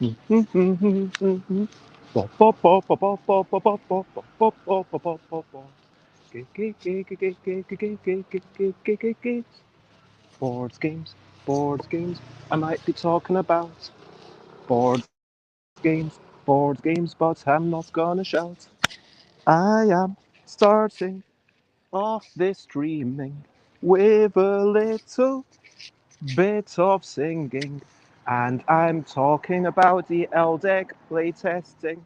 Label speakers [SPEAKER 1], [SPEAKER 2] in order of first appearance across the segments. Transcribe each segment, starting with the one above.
[SPEAKER 1] Boards games, boards games. I might be talking about board games, board games, but I'm not gonna shout. I am starting off this streaming with a little bit of singing, and I'm talking about the ELL deck playtesting.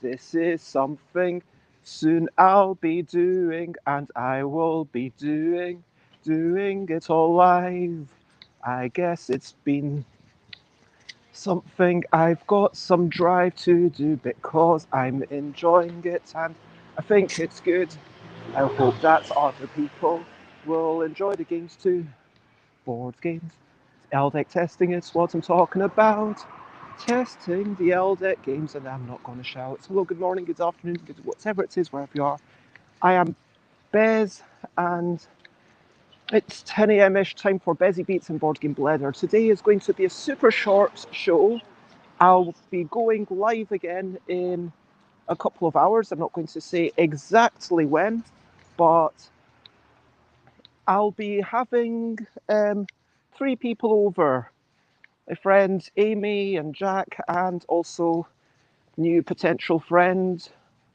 [SPEAKER 1] This is something soon I'll be doing, and I will be doing it all live. I guess it's been something I've got some drive to do because I'm enjoying it and I think it's good. I hope that other people will enjoy the games too. Board games. LDEC testing is what I'm talking about. Testing the LDEC games, and I'm not going to shout. Hello, good morning, good afternoon, good whatever it is, wherever you are. I am Bez, and it's 10 a.m. ish time for Bezzy Beats and Board Game Bladder. Today is going to be a super short show. I'll be going live again in a couple of hours. I'm not going to say exactly when, but I'll be having three people over. My friends Amy and Jack, and also new potential friend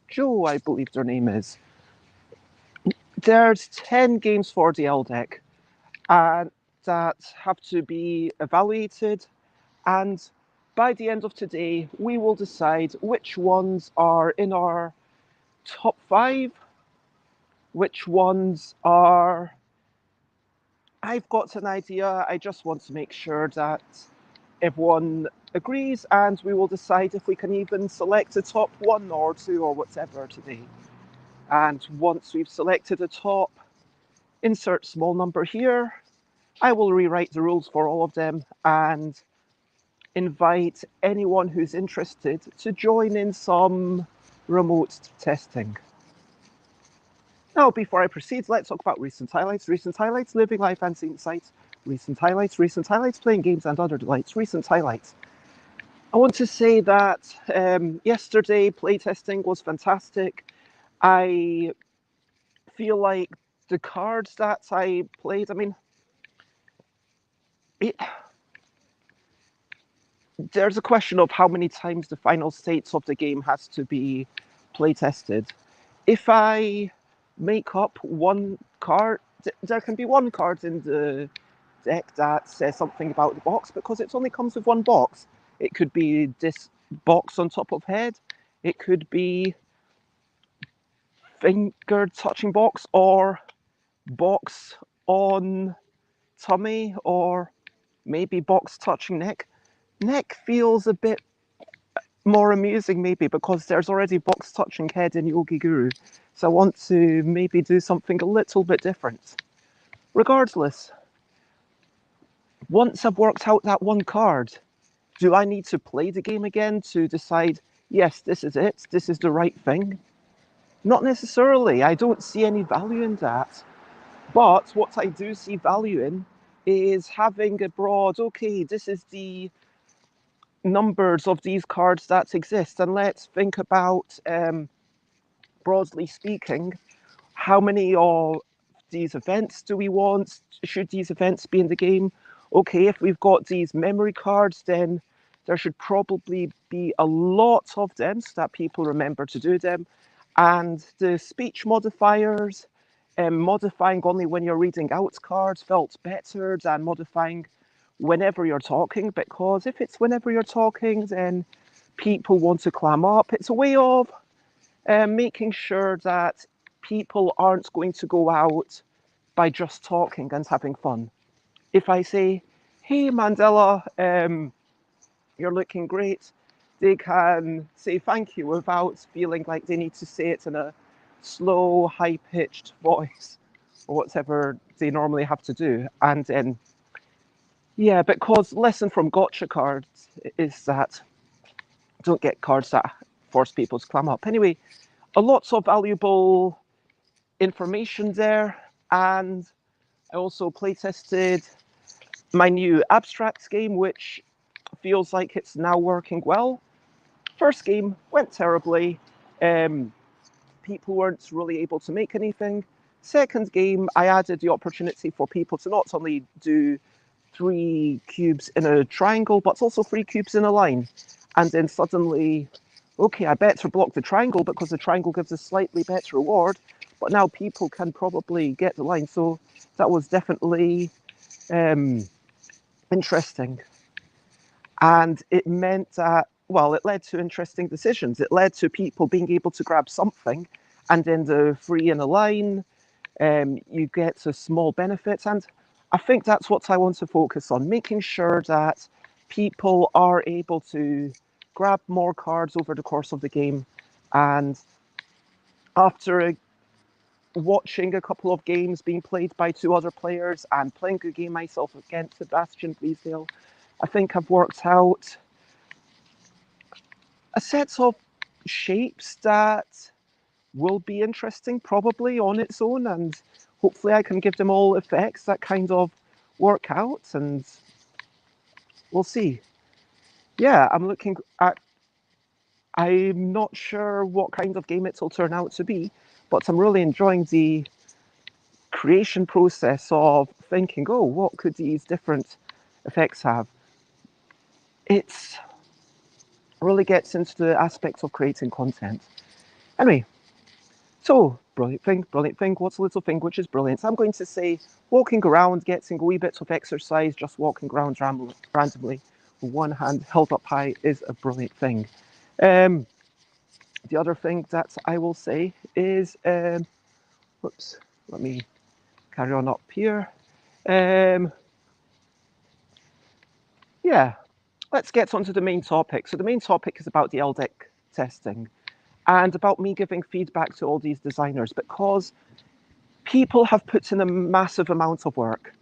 [SPEAKER 1] Joe, I believe their name is. There's 10 games for the L deck and that have to be evaluated, and by the end of today we will decide which ones are in our top 5, which ones are... I've got an idea, I just want to make sure that everyone agrees, and we will decide if we can even select a top 1 or 2 or whatever today. And once we've selected a top, insert small number here, I will rewrite the rules for all of them and invite anyone who's interested to join in some remote testing. Now, before I proceed, let's talk about recent highlights, living life and seeing sights, recent highlights, playing games and other delights, recent highlights. I want to say that yesterday playtesting was fantastic. I feel like the cards that I played, I mean, there's a question of how many times the final states of the game has to be playtested. If I make up one card, there can be one card in the deck that says something about the box because it only comes with one box. It could be this box on top of head. It could be finger touching box or box on tummy or maybe box touching neck. Neck feels a bit more amusing maybe because there's already box touching head in Yogi Guru. So I want to maybe do something a little bit different. Regardless, once I've worked out that one card, do I need to play the game again to decide, yes, this is it, this is the right thing? Not necessarily. I don't see any value in that. But what I do see value in is having a broad, okay, this is the numbers of these cards that exist, and let's think about, broadly speaking, how many of these events do we want? Should these events be in the game? Okay, if we've got these memory cards, then there should probably be a lot of them so that people remember to do them. And the speech modifiers, modifying only when you're reading out cards felt better than modifying whenever you're talking, because if it's whenever you're talking, then people want to clam up. It's a way of making sure that people aren't going to go out by just talking and having fun. If I say, hey Mandela, you're looking great, they can say thank you without feeling like they need to say it in a slow, high-pitched voice or whatever they normally have to do. And then, yeah, because lesson from gotcha cards is that don't get cards that force people to clam up. Anyway, a lots of valuable information there, and I also play tested my new abstracts game, which feels like it's now working well. First game went terribly. People weren't really able to make anything. Second game, I added the opportunity for people to not only do 3 cubes in a triangle, but also 3 cubes in a line. And then suddenly, okay, I better block the triangle because the triangle gives a slightly better reward. But now people can probably get the line. So that was definitely interesting. And it meant that, well, it led to interesting decisions. It led to people being able to grab something, and in the 3 in a line, you get to small benefits. And I think that's what I want to focus on, making sure that people are able to grab more cards over the course of the game. And after watching a couple of games being played by 2 other players and playing a game myself against Sebastian Bleasdale, I think I've worked out a set of shapes that will be interesting probably on its own, and hopefully I can give them all effects that kind of work out, and we'll see. Yeah, I'm not sure what kind of game it'll turn out to be, but I'm really enjoying the creation process of thinking, oh, what could these different effects have? It really gets into the aspects of creating content. Anyway, so, brilliant thing, what's a little thing which is brilliant? So I'm going to say walking around, getting a wee bit of exercise, just walking around randomly with one hand held up high is a brilliant thing. The other thing that I will say is, whoops, let me carry on up here. Yeah, let's get on to the main topic. So the main topic is about the ELL deck testing and about me giving feedback to all these designers, because people have put in a massive amount of work.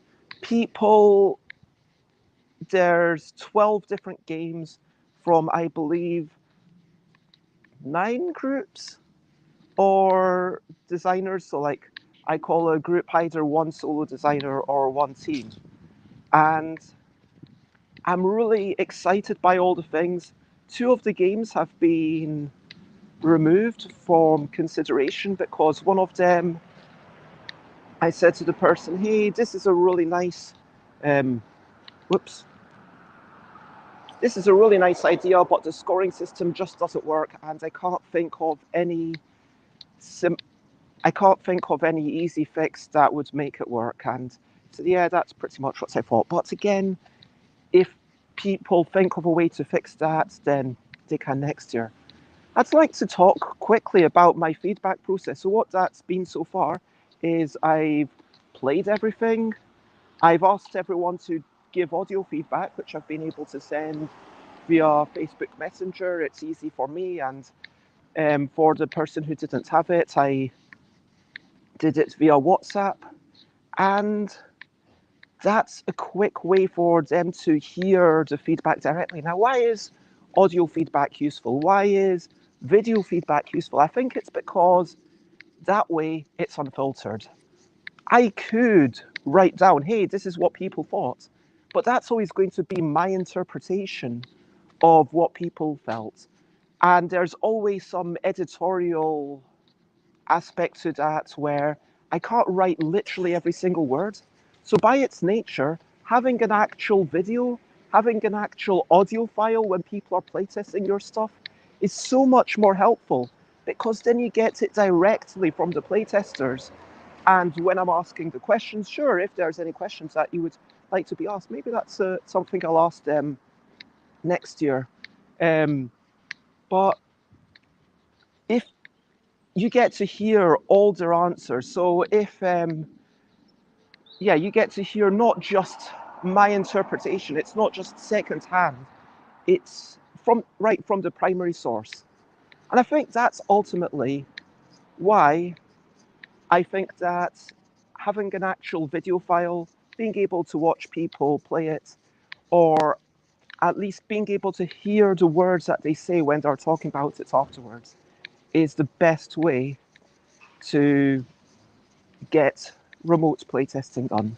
[SPEAKER 1] There's 12 different games from, I believe, 9 groups or designers. So like, I call a group either one solo designer or one team. And I'm really excited by all the things. 2 of the games have been removed from consideration because one of them, I said to the person, hey, this is a really nice, this is a really nice idea, but the scoring system just doesn't work, and I can't think of any easy fix that would make it work. And so yeah, that's pretty much what I thought. But again, if people think of a way to fix that, then they can next year. I'd like to talk quickly about my feedback process. So what that's been so far is I've played everything. I've asked everyone to give audio feedback, which I've been able to send via Facebook Messenger. It's easy for me, and for the person who didn't have it, I did it via WhatsApp, and that's a quick way for them to hear the feedback directly. Now, why is audio feedback useful? Why is video feedback useful? I think it's because that way it's unfiltered. I could write down, hey, this is what people thought, but that's always going to be my interpretation of what people felt. And there's always some editorial aspect to that where I can't write literally every single word. So by its nature, having an actual video, having an actual audio file when people are playtesting your stuff is so much more helpful, because then you get it directly from the playtesters. And when I'm asking the questions, sure, if there's any questions that you would like to be asked, maybe that's something I'll ask them next year. But if you get to hear all their answers, so if, you get to hear not just my interpretation, it's not just secondhand, it's right from the primary source. And I think that's ultimately why I think that having an actual video file, being able to watch people play it, or at least being able to hear the words that they say when they're talking about it afterwards, is the best way to get remote playtesting done.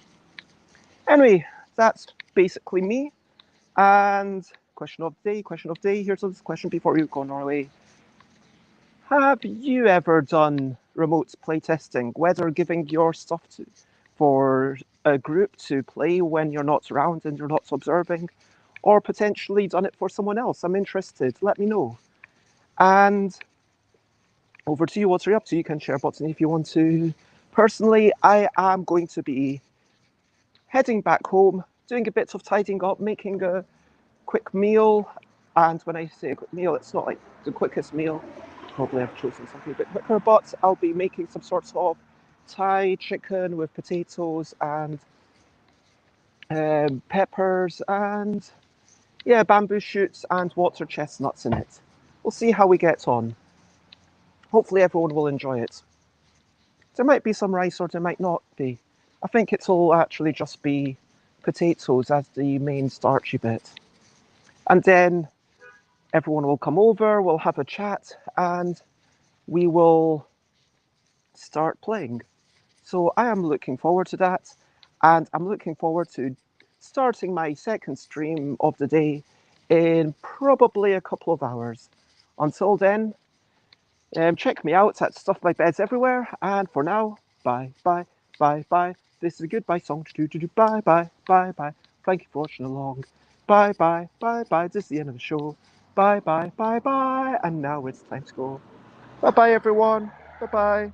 [SPEAKER 1] Anyway, that's basically me, and question of the day. Question of the day. Here's this question before we go on our way. Have you ever done remote playtesting, whether giving your stuff for a group to play when you're not around and you're not observing, or potentially done it for someone else? I'm interested. Let me know. And over to you. What are you up to? You can share button if you want to. Personally, I am going to be heading back home, doing a bit of tidying up, making a quick meal. And when I say a quick meal, it's not like the quickest meal. Probably I've chosen something a bit quicker, but I'll be making some sort of Thai chicken with potatoes and peppers and, yeah, bamboo shoots and water chestnuts in it. We'll see how we get on. Hopefully everyone will enjoy it. There might be some rice or there might not be. I think it'll actually just be potatoes as the main starchy bit. And then everyone will come over, we'll have a chat, and we will start playing. So I am looking forward to that, and I'm looking forward to starting my second stream of the day in probably a couple of hours. Until then, check me out at Stuff My Beds Everywhere, and for now, bye, bye, bye, bye. This is a goodbye song. Bye, bye, bye, bye. Thank you for watching along. Bye, bye, bye, bye. This is the end of the show. Bye, bye, bye, bye. And now it's time to go. Bye, bye, everyone. Bye, bye.